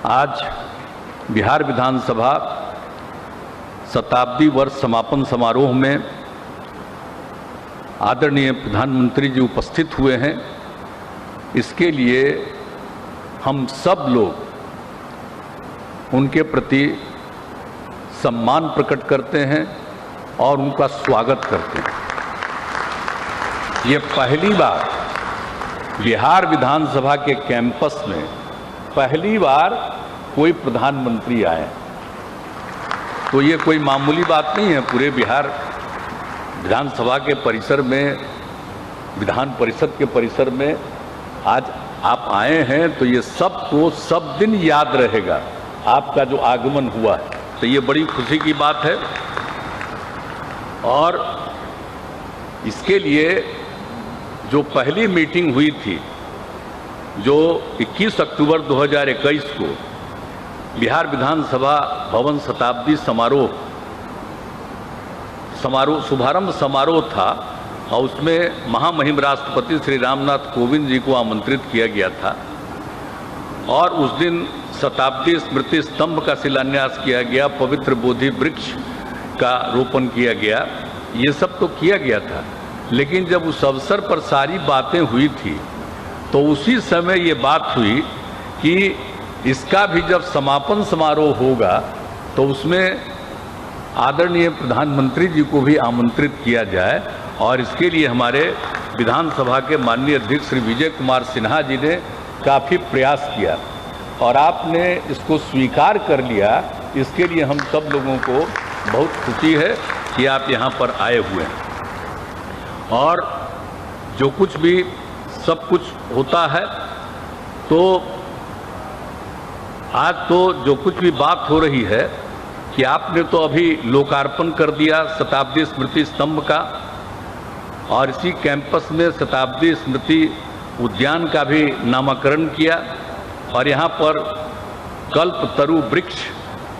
आज बिहार विधानसभा शताब्दी वर्ष समापन समारोह में आदरणीय प्रधानमंत्री जी उपस्थित हुए हैं। इसके लिए हम सब लोग उनके प्रति सम्मान प्रकट करते हैं और उनका स्वागत करते हैं। ये पहली बार बिहार विधानसभा के कैंपस में पहली बार कोई प्रधानमंत्री आए, तो ये कोई मामूली बात नहीं है। पूरे बिहार विधानसभा के परिसर में, विधान परिषद के परिसर में आज आप आए हैं, तो ये सबको सब दिन याद रहेगा आपका जो आगमन हुआ है। तो ये बड़ी खुशी की बात है। और इसके लिए जो पहली मीटिंग हुई थी, जो 21 अक्टूबर 2021 को बिहार विधानसभा भवन शताब्दी शुभारंभ समारोह था, और उसमें महामहिम राष्ट्रपति श्री रामनाथ कोविंद जी को आमंत्रित किया गया था। और उस दिन शताब्दी स्मृति स्तंभ का शिलान्यास किया गया, पवित्र बोधि वृक्ष का रोपण किया गया, ये सब तो किया गया था। लेकिन जब उस अवसर पर सारी बातें हुई थी, तो उसी समय ये बात हुई कि इसका भी जब समापन समारोह होगा तो उसमें आदरणीय प्रधानमंत्री जी को भी आमंत्रित किया जाए। और इसके लिए हमारे विधानसभा के माननीय अध्यक्ष श्री विजय कुमार सिन्हा जी ने काफ़ी प्रयास किया और आपने इसको स्वीकार कर लिया। इसके लिए हम सब लोगों को बहुत खुशी है कि आप यहाँ पर आए हुए हैं। और जो कुछ भी सब कुछ होता है, तो आज तो जो कुछ भी बात हो रही है कि आपने तो अभी लोकार्पण कर दिया शताब्दी स्मृति स्तंभ का, और इसी कैंपस में शताब्दी स्मृति उद्यान का भी नामकरण किया, और यहाँ पर कल्पतरु वृक्ष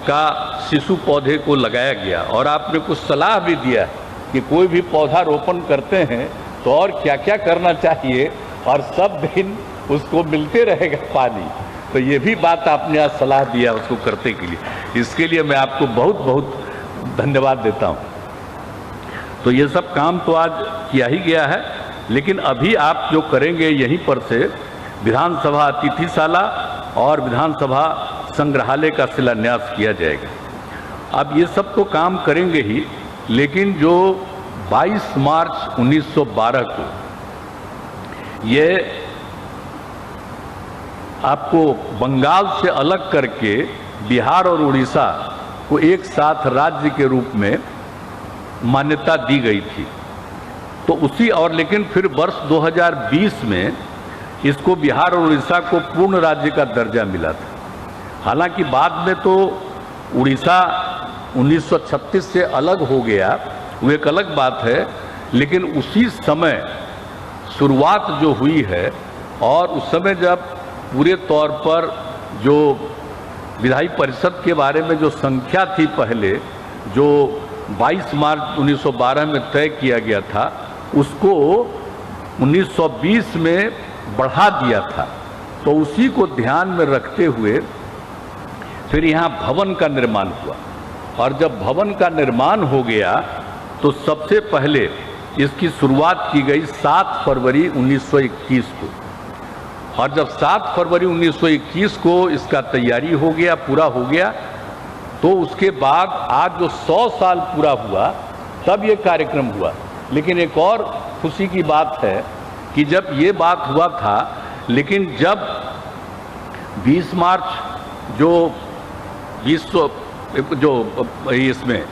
का शिशु पौधे को लगाया गया। और आपने कुछ सलाह भी दिया कि कोई भी पौधा रोपण करते हैं तो और क्या क्या करना चाहिए, और सब दिन उसको मिलते रहेगा पानी। तो ये भी बात आपने आज सलाह दिया उसको करने के लिए, इसके लिए मैं आपको बहुत बहुत धन्यवाद देता हूँ। तो ये सब काम तो आज किया ही गया है, लेकिन अभी आप जो करेंगे यहीं पर से विधानसभा अतिथिशाला और विधानसभा संग्रहालय का शिलान्यास किया जाएगा। अब ये सब तो काम करेंगे ही, लेकिन जो 22 मार्च 1912 को ये आपको बंगाल से अलग करके बिहार और उड़ीसा को एक साथ राज्य के रूप में मान्यता दी गई थी, तो उसी और लेकिन फिर वर्ष 2020 में इसको बिहार और उड़ीसा को पूर्ण राज्य का दर्जा मिला था। हालांकि बाद में तो उड़ीसा 1936 से अलग हो गया, वो एक अलग बात है, लेकिन उसी समय शुरुआत जो हुई है, और उस समय जब पूरे तौर पर जो विधायी परिषद के बारे में जो संख्या थी पहले, जो 22 मार्च 1912 में तय किया गया था, उसको 1920 में बढ़ा दिया था। तो उसी को ध्यान में रखते हुए फिर यहाँ भवन का निर्माण हुआ, और जब भवन का निर्माण हो गया तो सबसे पहले इसकी शुरुआत की गई 7 फरवरी 1921 को। और जब 7 फरवरी 1921 को इसका तैयारी हो गया, पूरा हो गया, तो उसके बाद आज जो 100 साल पूरा हुआ तब ये कार्यक्रम हुआ। लेकिन एक और खुशी की बात है कि जब ये बात हुआ था, लेकिन जब 20 मार्च जो इसमें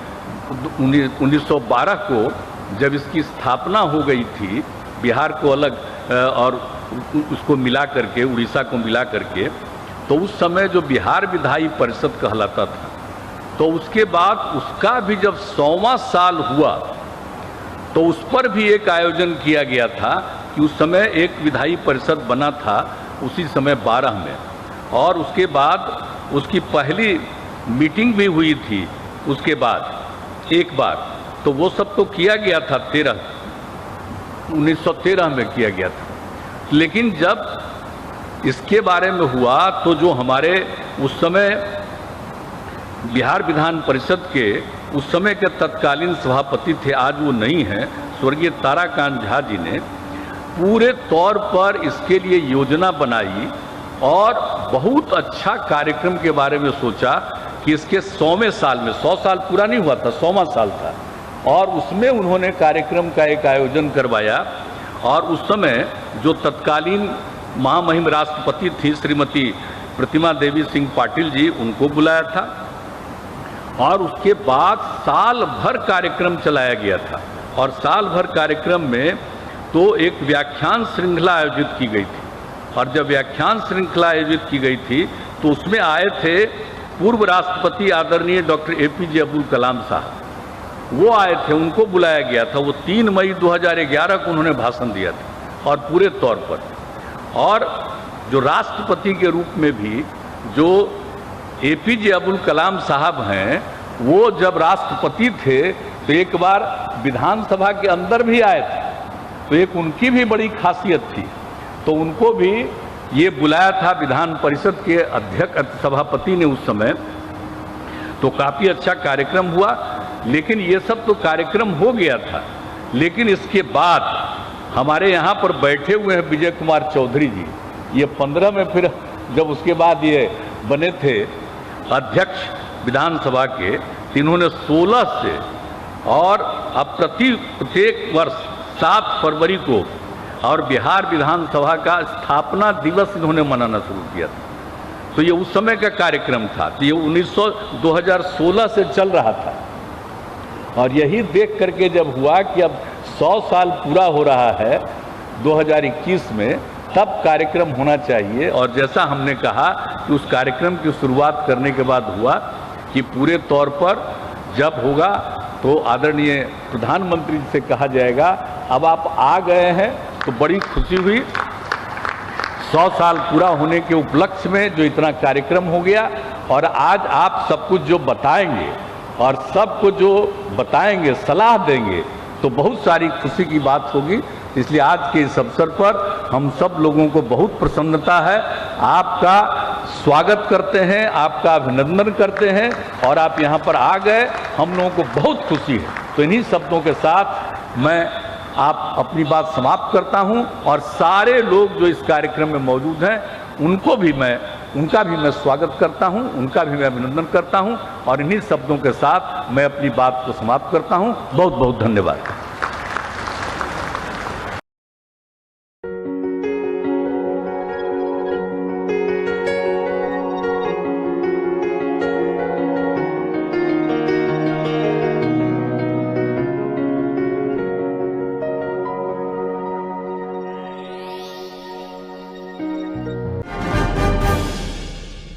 1912 को जब इसकी स्थापना हो गई थी, बिहार को अलग और उसको मिला करके, उड़ीसा को मिला करके, तो उस समय जो बिहार विधायी परिषद कहलाता था, तो उसके बाद उसका भी जब 100वां साल हुआ तो उस पर भी एक आयोजन किया गया था कि उस समय एक विधायी परिषद बना था, उसी समय 12 में, और उसके बाद उसकी पहली मीटिंग भी हुई थी उसके बाद एक बार। तो वो सब तो किया गया था 1913 में किया गया था। लेकिन जब इसके बारे में हुआ तो जो हमारे उस समय बिहार विधान परिषद के उस समय के तत्कालीन सभापति थे, आज वो नहीं हैं, स्वर्गीय ताराकांत झा जी ने पूरे तौर पर इसके लिए योजना बनाई और बहुत अच्छा कार्यक्रम के बारे में सोचा कि इसके 100वें साल में, 100 साल पूरा नहीं हुआ था, 100वां साल था, और उसमें उन्होंने कार्यक्रम का एक आयोजन करवाया। और उस समय जो तत्कालीन महामहिम राष्ट्रपति थी श्रीमती प्रतिमा देवी सिंह पाटिल जी, उनको बुलाया था और उसके बाद साल भर कार्यक्रम चलाया गया था। और साल भर कार्यक्रम में तो एक व्याख्यान श्रृंखला आयोजित की गई थी, और जब व्याख्यान श्रृंखला आयोजित की गई थी तो उसमें आए थे पूर्व राष्ट्रपति आदरणीय डॉक्टर APJ अब्दुल कलाम साहब, वो आए थे, उनको बुलाया गया था। वो 3 मई 2011 को उन्होंने भाषण दिया था और पूरे तौर पर। और जो राष्ट्रपति के रूप में भी जो APJ अब्दुल कलाम साहब हैं, वो जब राष्ट्रपति थे तो एक बार विधानसभा के अंदर भी आए थे, तो एक उनकी भी बड़ी खासियत थी, तो उनको भी ये बुलाया था विधान परिषद के अध्यक्ष सभापति ने उस समय। तो काफ़ी अच्छा कार्यक्रम हुआ, लेकिन ये सब तो कार्यक्रम हो गया था। लेकिन इसके बाद हमारे यहाँ पर बैठे हुए हैं विजय कुमार चौधरी जी, ये 15 में फिर जब उसके बाद ये बने थे अध्यक्ष विधानसभा के, इन्होंने 16 से और अब प्रत्येक वर्ष 7 फरवरी को और बिहार विधानसभा का स्थापना दिवस इन्होंने मनाना शुरू किया था। तो ये उस समय का कार्यक्रम था, तो ये 2016 से चल रहा था। और यही देख करके जब हुआ कि अब 100 साल पूरा हो रहा है 2021 में, तब कार्यक्रम होना चाहिए। और जैसा हमने कहा कि उस कार्यक्रम की शुरुआत करने के बाद हुआ कि पूरे तौर पर जब होगा तो आदरणीय प्रधानमंत्री से कहा जाएगा अब आप आ गए हैं, तो बड़ी खुशी हुई। 100 साल पूरा होने के उपलक्ष्य में जो इतना कार्यक्रम हो गया, और आज आप सब कुछ जो बताएंगे और सबको जो बताएंगे, सलाह देंगे, तो बहुत सारी खुशी की बात होगी। इसलिए आज के इस अवसर पर हम सब लोगों को बहुत प्रसन्नता है, आपका स्वागत करते हैं, आपका अभिनंदन करते हैं, और आप यहाँ पर आ गए, हम लोगों को बहुत खुशी है। तो इन्हीं शब्दों के साथ मैं आप अपनी बात समाप्त करता हूँ, और सारे लोग जो इस कार्यक्रम में मौजूद हैं उनका भी मैं स्वागत करता हूँ, उनका भी मैं अभिनंदन करता हूँ, और इन्हीं शब्दों के साथ मैं अपनी बात को समाप्त करता हूँ। बहुत बहुत धन्यवाद।